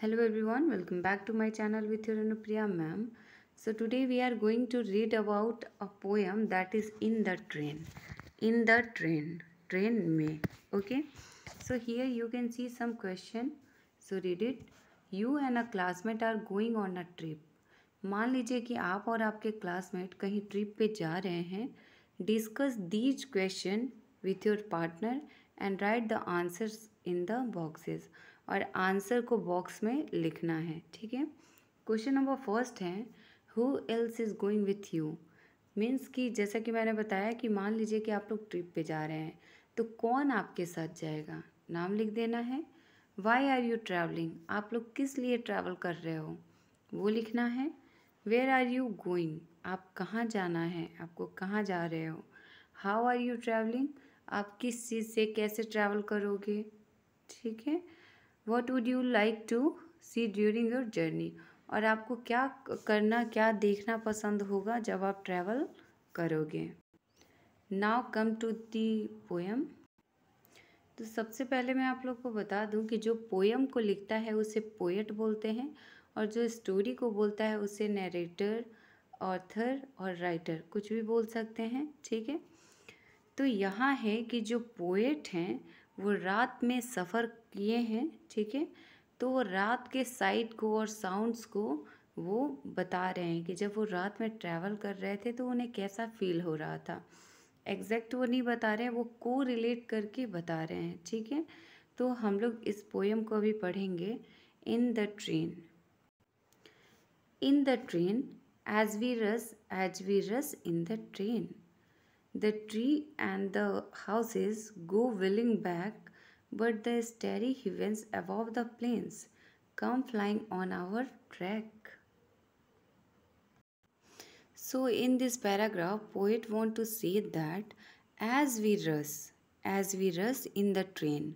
Hello everyone, welcome back to my channel with your Anupriya ma'am. So today we are going to read about a poem that is In the Train. In the train में. Okay. So here you can see some question. So read it. You and a classmate are going on a trip. मान लीजिए कि आप और आपके classmate कहीं trip पे जा रहे हैं. Discuss these question with your partner and right the answers in the boxes. और आंसर को बॉक्स में लिखना है. ठीक है. क्वेश्चन नंबर फर्स्ट है, who else is going with you. Means कि जैसा कि मैंने बताया कि मान लीजिए कि आप लोग ट्रिप पे जा रहे हैं, तो कौन आपके साथ जाएगा. नाम लिख देना है. वाई आर यू ट्रैवलिंग, आप लोग किस लिए ट्रैवल कर रहे हो, वो लिखना है. वेयर आर यू गोइंग, आप कहाँ जाना है, आपको कहाँ जा रहे हो. हाउ आर यू ट्रैवलिंग, आप किस चीज़ से कैसे ट्रैवल करोगे. ठीक है. What would you like to see during your journey, और आपको क्या करना, क्या देखना पसंद होगा जब आप ट्रैवल करोगे. Now come to the poem. तो सबसे पहले मैं आप लोग को बता दूं कि जो पोएम को लिखता है उसे पोएट बोलते हैं, और जो स्टोरी को बोलता है उसे नरेटर, ऑथर और राइटर कुछ भी बोल सकते हैं. ठीक है. तो यहाँ है कि जो पोएट हैं वो रात में सफ़र किए हैं. ठीक है. तो वो रात के साइट को और साउंड्स को वो बता रहे हैं कि जब वो रात में ट्रैवल कर रहे थे तो उन्हें कैसा फील हो रहा था. एग्जैक्ट वो नहीं बता रहे हैं, वो को रिलेट करके बता रहे हैं. ठीक है. तो हम लोग इस पोएम को अभी पढ़ेंगे. In the train. In the train as we rush in the train. The tree and the houses go whirling back, but the starry heavens above the plains come flying on our track. So in this paragraph, poet want to say that as we rush in the train,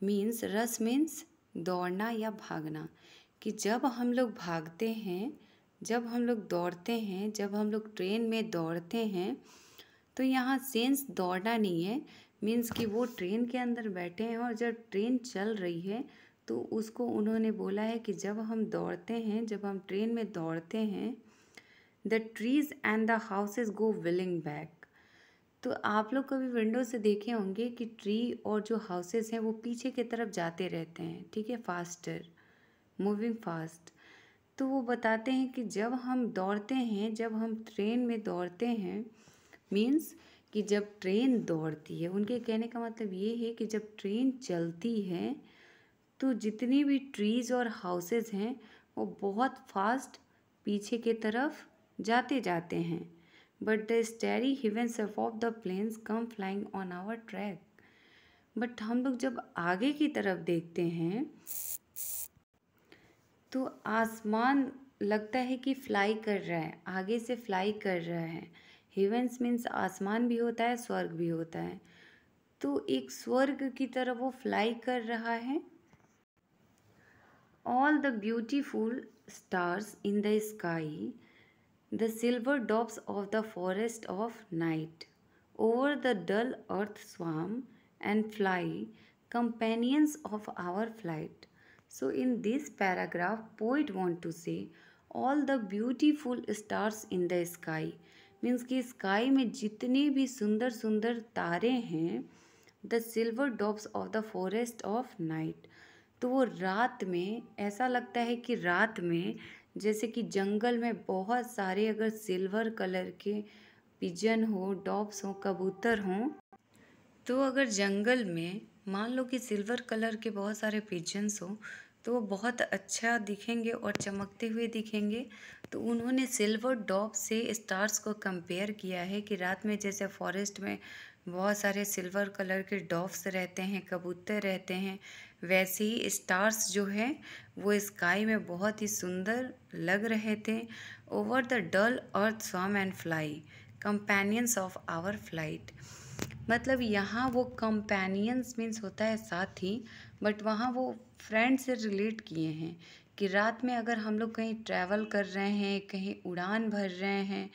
means rush means दौड़ना या भागना. कि जब हम लोग भागते हैं, जब हम लोग दौड़ते हैं, जब हम लोग ट्रेन में दौड़ते हैं, तो यहाँ सेंस दौड़ना नहीं है. मीन्स कि वो ट्रेन के अंदर बैठे हैं और जब ट्रेन चल रही है तो उसको उन्होंने बोला है कि जब हम दौड़ते हैं, जब हम ट्रेन में दौड़ते हैं, the trees and the houses go willing back. तो आप लोग कभी विंडो से देखे होंगे कि ट्री और जो हाउसेस हैं वो पीछे की तरफ जाते रहते हैं. ठीक है. Faster, moving fast. तो वो बताते हैं कि जब हम दौड़ते हैं, जब हम ट्रेन में दौड़ते हैं, मीन्स कि जब ट्रेन दौड़ती है, उनके कहने का मतलब ये है कि जब ट्रेन चलती है तो जितनी भी ट्रीज़ और हाउसेस हैं वो बहुत फास्ट पीछे के तरफ जाते जाते हैं. But the starry heavens above the plains come flying on our track. But हम लोग जब आगे की तरफ देखते हैं तो आसमान लगता है कि फ्लाई कर रहा है, आगे से फ्लाई कर रहा है. हेवेंस मीन्स आसमान भी होता है, स्वर्ग भी होता है. तो एक स्वर्ग की तरफ वो फ्लाई कर रहा है. All the beautiful stars in the sky, the silver drops of the forest of night, over the dull earth swarm and fly, companions of our flight. So in this paragraph, poet want to say all the beautiful stars in the sky. Means कि sky में जितने भी सुंदर सुंदर तारे हैं, the silver drops of the forest of night. तो वो रात में ऐसा लगता है कि रात में जैसे कि जंगल में बहुत सारे अगर सिल्वर कलर के पिजन हो, डॉप्स हो, कबूतर हों, तो अगर जंगल में मान लो कि सिल्वर कलर के बहुत सारे पिजन्स हो तो वो बहुत अच्छा दिखेंगे और चमकते हुए दिखेंगे. तो उन्होंने सिल्वर डॉप से स्टार्स को कंपेयर किया है कि रात में जैसे फॉरेस्ट में बहुत सारे सिल्वर कलर के डॉप्स रहते हैं, कबूतर रहते हैं, वैसे ही स्टार्स जो हैं वो स्काई में बहुत ही सुंदर लग रहे थे. Over the dull earth swarm and fly, companions of our flight. मतलब यहाँ वो कंपेनियंस मीन्स होता है साथी, बट वहाँ वो फ्रेंड से रिलेट किए हैं कि रात में अगर हम लोग कहीं ट्रैवल कर रहे हैं, कहीं उड़ान भर रहे हैं,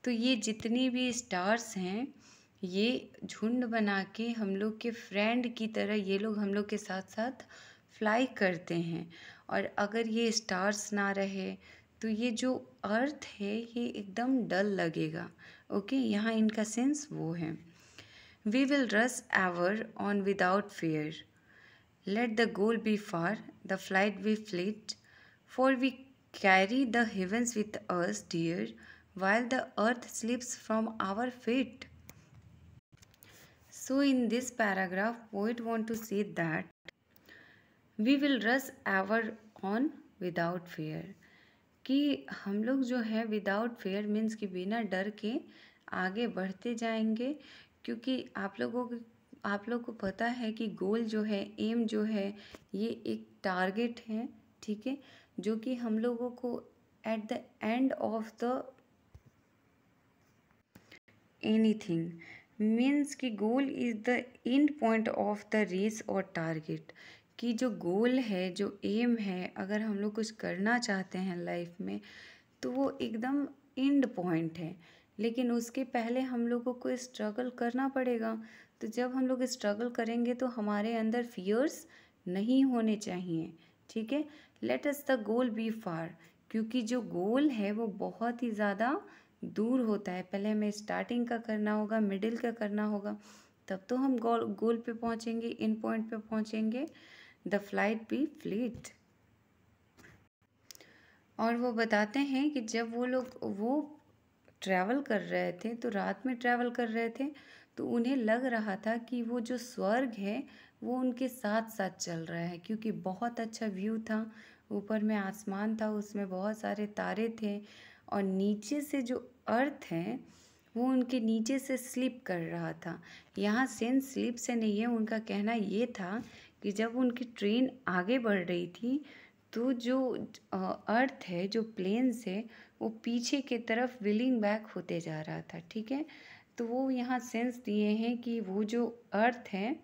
तो ये जितनी भी स्टार्स हैं ये झुंड बना के हम लोग के फ्रेंड की तरह ये लोग हम लोग के साथ साथ फ्लाई करते हैं। और अगर ये स्टार्स ना रहे तो ये जो अर्थ है ये एकदम डल लगेगा। ओके, यहाँ इनका सेंस वो है। We will rush ever on without fear, let the goal be far, the flight be fleet, for we carry the heavens with us, dear, while the earth slips from our feet. So, in this paragraph, poet want to say that we will rush ever on without fear. कि हम लोग जो है without fair means कि बिना डर के आगे बढ़ते जाएंगे, क्योंकि आप लोग को पता है कि गोल जो है, एम जो है, ये एक टारगेट है, ठीक है, जो कि हम लोगों को at the end of the anything means कि goal is the end point of the race और टारगेट। कि जो गोल है, जो एम है, अगर हम लोग कुछ करना चाहते हैं लाइफ में तो वो एकदम एंड पॉइंट है, लेकिन उसके पहले हम लोगों को स्ट्रगल करना पड़ेगा। तो जब हम लोग स्ट्रगल करेंगे तो हमारे अंदर फियर्स नहीं होने चाहिए, ठीक है। Let us the goal be far, क्योंकि जो गोल है वो बहुत ही ज़्यादा दूर होता है। पहले हमें स्टार्टिंग का करना होगा, मिडिल का करना होगा, तब तो हम गोल पे पहुँचेंगे, इन पॉइंट पे पहुँचेंगे। The flight be fleet. और वो बताते हैं कि जब वो ट्रैवल कर रहे थे, तो रात में ट्रैवल कर रहे थे, तो उन्हें लग रहा था कि वो जो स्वर्ग है वो उनके साथ साथ चल रहा है, क्योंकि बहुत अच्छा व्यू था। ऊपर में आसमान था, उसमें बहुत सारे तारे थे, और नीचे से जो अर्थ है वो उनके नीचे से स्लिप कर रहा था। यहाँ सेंस स्लिप से नहीं है, उनका कहना ये था कि जब उनकी ट्रेन आगे बढ़ रही थी तो जो अर्थ है, जो प्लेन्स है, वो पीछे की तरफ विलिंग बैक होते जा रहा था, ठीक है। तो वो यहाँ सेंस दिए हैं कि वो जो अर्थ है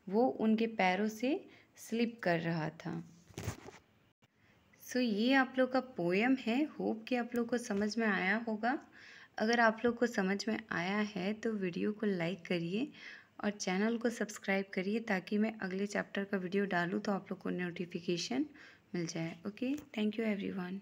वो उनके पैरों से स्लिप कर रहा था। सो ये आप लोग का पोएम है। होप कि आप लोग को समझ में आया होगा। अगर आप लोग को समझ में आया है तो वीडियो को लाइक करिए और चैनल को सब्सक्राइब करिए, ताकि मैं अगले चैप्टर का वीडियो डालूँ तो आप लोग को नोटिफिकेशन मिल जाए। Okay, thank you everyone.